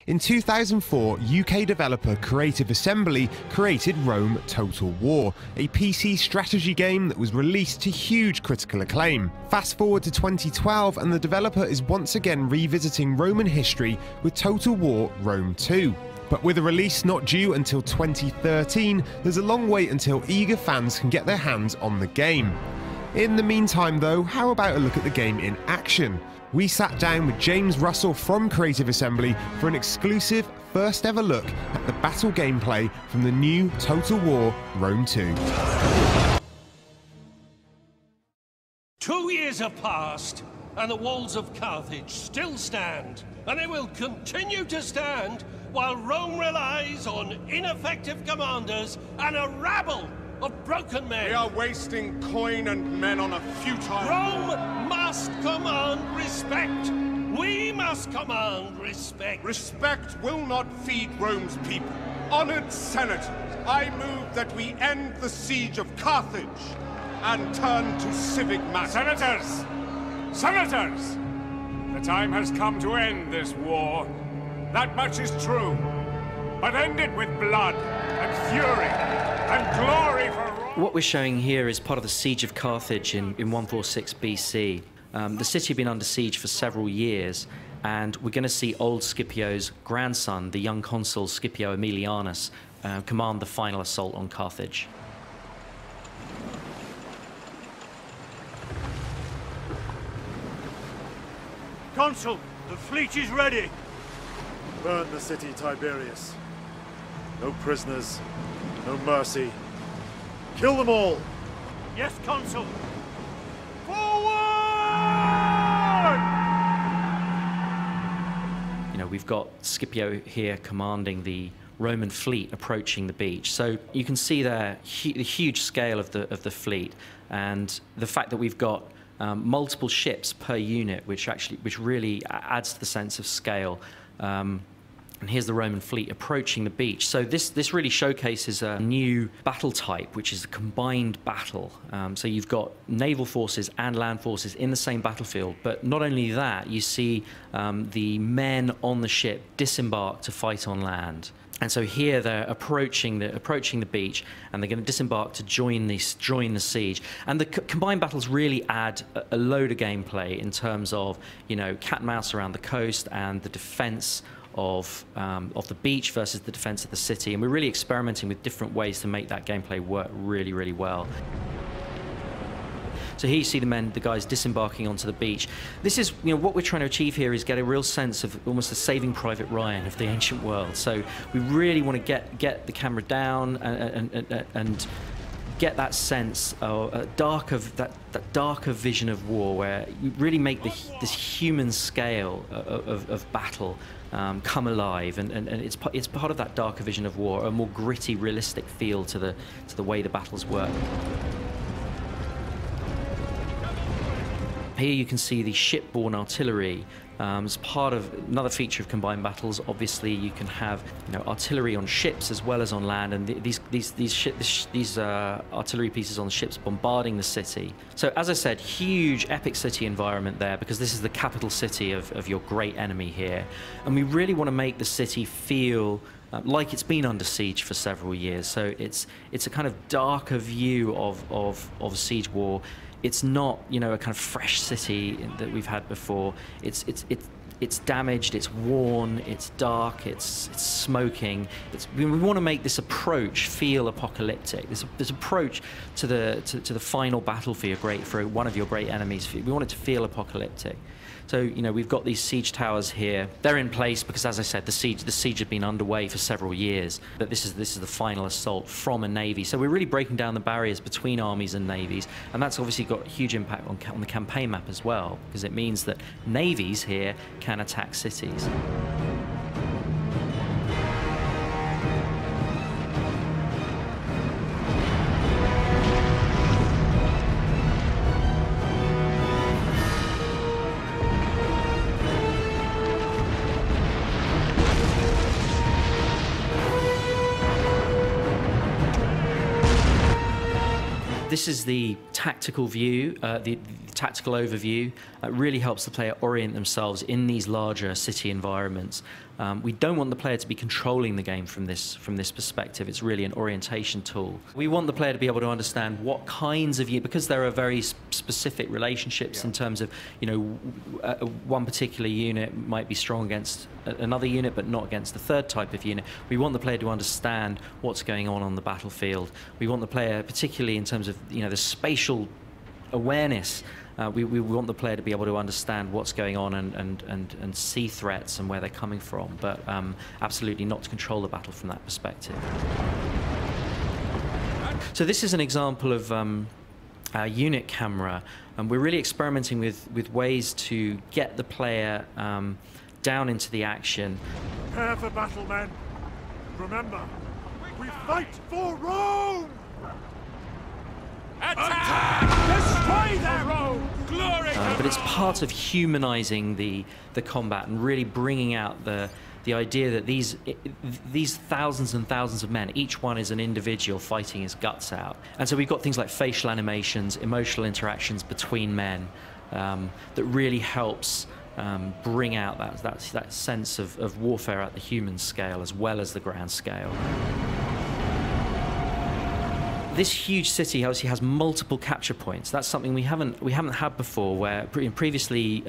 In 2004, UK developer Creative Assembly created Rome Total War, a PC strategy game that was released to huge critical acclaim. Fast forward to 2012 and the developer is once again revisiting Roman history with Total War Rome 2. But with a release not due until 2013, there's a long wait until eager fans can get their hands on the game. In the meantime though, how about a look at the game in action? We sat down with James Russell from Creative Assembly for an exclusive first ever look at the battle gameplay from the new Total War Rome 2. 2 years have passed, and the walls of Carthage still stand, and they will continue to stand while Rome relies on ineffective commanders and a rabble of broken men. We are wasting coin and men on a futile... Rome must command respect. We must command respect. Respect will not feed Rome's people. Honored senators, I move that we end the siege of Carthage and turn to civic matters. Senators! Senators! The time has come to end this war. That much is true. But end it with blood and fury and glory for Rome. What we're showing here is part of the siege of Carthage in 146 BC. The city had been under siege for several years, and we're going to see old Scipio's grandson, the young consul Scipio Aemilianus, command the final assault on Carthage. Consul, the fleet is ready. Burn the city, Tiberius. No prisoners, no mercy. Kill them all! Yes, Consul. Forward! You know, we've got Scipio here commanding the Roman fleet approaching the beach. So you can see there the huge scale of the fleet, and the fact that we've got multiple ships per unit, which really adds to the sense of scale. And here's the Roman fleet approaching the beach. So this really showcases a new battle type, which is a combined battle. So you've got naval forces and land forces in the same battlefield. But not only that, you see the men on the ship disembark to fight on land. And so here they're approaching the beach, and they're going to disembark to join the siege. And the combined battles really add a load of gameplay in terms of, you know, cat and mouse around the coast and the defense of the beach versus the defense of the city. And we're really experimenting with different ways to make that gameplay work really, really well. So here you see the guys disembarking onto the beach. This is, you know, what we're trying to achieve here is get a real sense of almost a Saving Private Ryan of the ancient world. So we really want to get the camera down and get that sense of that darker vision of war, where you really make this human scale of battle come alive, and it's part of that darker vision of war, a more gritty, realistic feel to the way the battles work. Here you can see the shipborne artillery as part of another feature of combined battles. Obviously, you can have, you know, artillery on ships as well as on land, and these artillery pieces on the ships bombarding the city. So, as I said, huge epic city environment there, because this is the capital city of your great enemy here, and we really want to make the city feel like it's been under siege for several years. So it's a kind of darker view of a siege war. It's not, you know, a kind of fresh city that we've had before. It's damaged, it's worn, it's dark, it's smoking. We want to make this approach feel apocalyptic. This approach to the final battle for one of your great enemies. We want it to feel apocalyptic. So, you know, we've got these siege towers here. They're in place because, as I said, the siege had been underway for several years. But this is the final assault from a navy. So we're really breaking down the barriers between armies and navies, and that's obviously got a huge impact on the campaign map as well, because it means that navies here can attack cities. This is the tactical view, the tactical overview. It really helps the player orient themselves in these larger city environments. We don't want the player to be controlling the game from this perspective. It's really an orientation tool. We want the player to be able to understand what kinds of because there are very specific relationships in terms of, one particular unit might be strong against another unit, but not against the third type of unit. We want the player to understand what's going on the battlefield. We want the player, particularly in terms of the spatial awareness. We want the player to be able to understand what's going on and see threats and where they're coming from, but absolutely not to control the battle from that perspective. So this is an example of our unit camera, and we're really experimenting with ways to get the player down into the action. Prepare for battle, men. Remember, we fight for Rome! Attack! Destroy them! Rome! Glory! But it's part of humanizing the combat and really bringing out the idea that these thousands and thousands of men, each one is an individual fighting his guts out. And so we've got things like facial animations, emotional interactions between men, that really helps bring out that sense of warfare at the human scale as well as the ground scale. This huge city obviously has multiple capture points. That's something we haven't had before. Where previously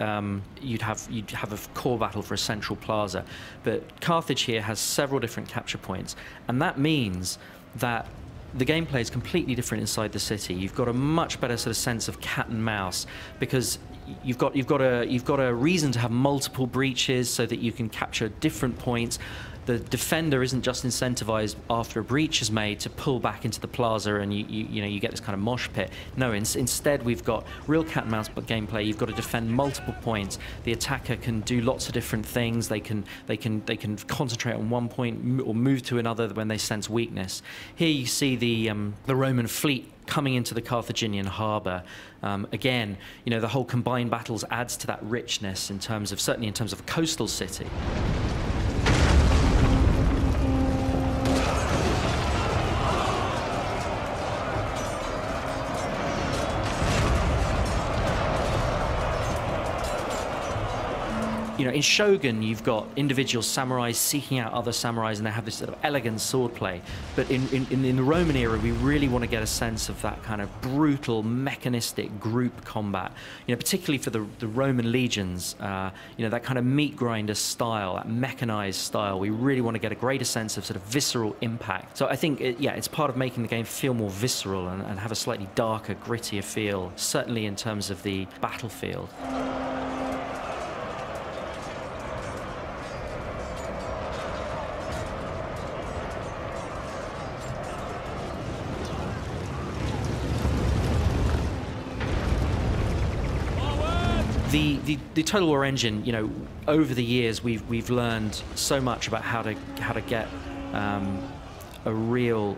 you'd have a core battle for a central plaza, but Carthage here has several different capture points, and that means that the gameplay is completely different inside the city. You've got a much better sort of sense of cat and mouse because you've got a reason to have multiple breaches so that you can capture different points. The defender isn't just incentivized after a breach is made to pull back into the plaza and you get this kind of mosh pit. No, instead we've got real cat and mouse gameplay. You've got to defend multiple points. The attacker can do lots of different things. They can concentrate on one point or move to another when they sense weakness. Here you see the Roman fleet coming into the Carthaginian harbour. Again, the whole combined battles adds to that richness certainly in terms of a coastal city. In Shogun, you've got individual samurais seeking out other samurais, and they have this sort of elegant swordplay. But in the Roman era, we really want to get a sense of that kind of brutal, mechanistic group combat. Particularly for the Roman legions, that kind of meat grinder style, that mechanized style. We really want to get a greater sense of sort of visceral impact. So I think, it's part of making the game feel more visceral and have a slightly darker, grittier feel, certainly in terms of the battlefield. The Total War engine, over the years we've learned so much about how to get a really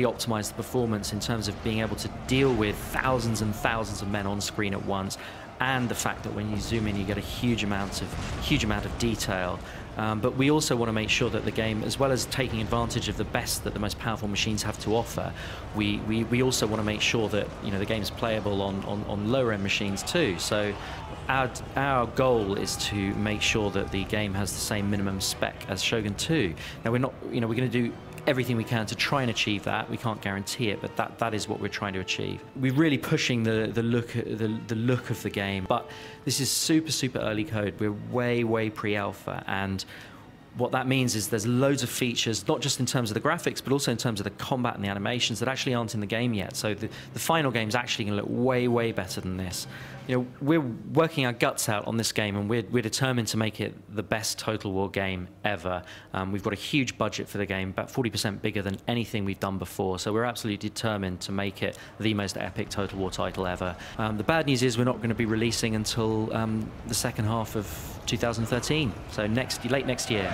optimized performance in terms of being able to deal with thousands and thousands of men on screen at once, and the fact that when you zoom in you get a huge amount of detail. But we also want to make sure that the game, as well as taking advantage of the best that the most powerful machines have to offer, we also want to make sure that the game's playable on lower end machines too. So our goal is to make sure that the game has the same minimum spec as Shogun 2. Now we're going to do everything we can to try and achieve that. We can't guarantee it, but that is what we're trying to achieve. We're really pushing the look of the game, but this is super early code. We're way pre-alpha, and what that means is there's loads of features, not just in terms of the graphics, but also in terms of the combat and the animations that actually aren't in the game yet. So the final game's actually going to look way better than this. We're working our guts out on this game, and we're determined to make it the best Total War game ever. We've got a huge budget for the game, about 40% bigger than anything we've done before. So we're absolutely determined to make it the most epic Total War title ever. The bad news is we're not going to be releasing until the second half of 2013, so late next year.